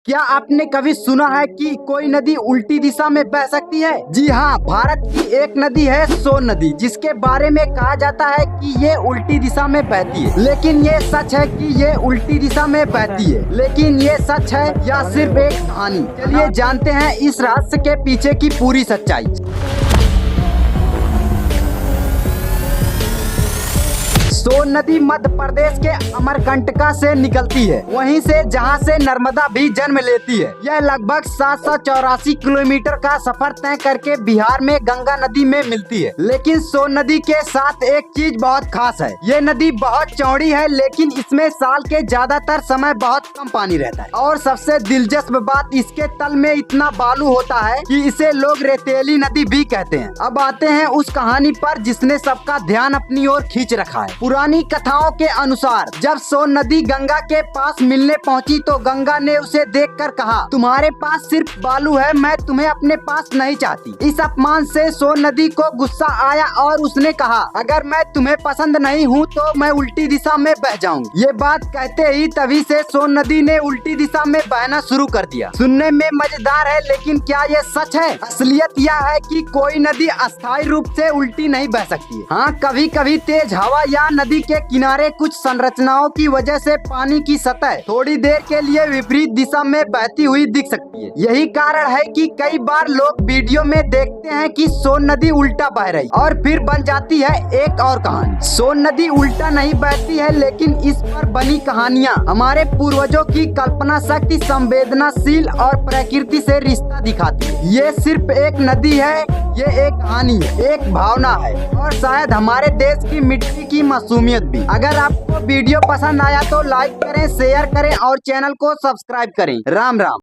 क्या आपने कभी सुना है कि कोई नदी उल्टी दिशा में बह सकती है? जी हाँ, भारत की एक नदी है सोन नदी, जिसके बारे में कहा जाता है कि ये उल्टी दिशा में बहती है। लेकिन ये सच है कि ये उल्टी दिशा में बहती है? लेकिन ये सच है या सिर्फ एक कहानी? चलिए जानते हैं इस रहस्य के पीछे की पूरी सच्चाई। सोन नदी मध्य प्रदेश के अमरकंटका से निकलती है, वहीं से जहां से नर्मदा भी जन्म लेती है। यह लगभग 784 किलोमीटर का सफर तय करके बिहार में गंगा नदी में मिलती है। लेकिन सोन नदी के साथ एक चीज बहुत खास है। ये नदी बहुत चौड़ी है, लेकिन इसमें साल के ज्यादातर समय बहुत कम पानी रहता है। और सबसे दिलचस्प बात, इसके तल में इतना बालू होता है कि इसे लोग रेतीली नदी भी कहते हैं। अब आते हैं उस कहानी पर जिसने सबका ध्यान अपनी ओर खींच रखा है। पुरानी कथाओं के अनुसार जब सोन नदी गंगा के पास मिलने पहुंची तो गंगा ने उसे देखकर कहा, तुम्हारे पास सिर्फ बालू है, मैं तुम्हें अपने पास नहीं चाहती। इस अपमान से सोन नदी को गुस्सा आया और उसने कहा, अगर मैं तुम्हें पसंद नहीं हूँ तो मैं उल्टी दिशा में बह जाऊंगी। ये बात कहते ही तभी से सोन नदी ने उल्टी दिशा में बहना शुरू कर दिया। सुनने में मजेदार है, लेकिन क्या ये सच है? असलियत यह है कि कोई नदी अस्थायी रूप से उल्टी नहीं बह सकती है। हाँ, कभी कभी तेज हवा या नदी के किनारे कुछ संरचनाओं की वजह से पानी की सतह थोड़ी देर के लिए विपरीत दिशा में बहती हुई दिख सकती है। यही कारण है कि कई बार लोग वीडियो में देखते हैं कि सोन नदी उल्टा बह रही और फिर बन जाती है एक और कहानी। सोन नदी उल्टा नहीं बहती है, लेकिन इस पर बनी कहानियाँ हमारे पूर्वजों की कल्पना शक्ति, संवेदनाशील और प्रकृति से रिश्ता दिखाती है। ये सिर्फ एक नदी है, ये एक कहानी है, एक भावना है और शायद हमारे देश की मिट्टी की मासूमियत भी। अगर आपको वीडियो पसंद आया तो लाइक करें, शेयर करें और चैनल को सब्सक्राइब करें। राम राम।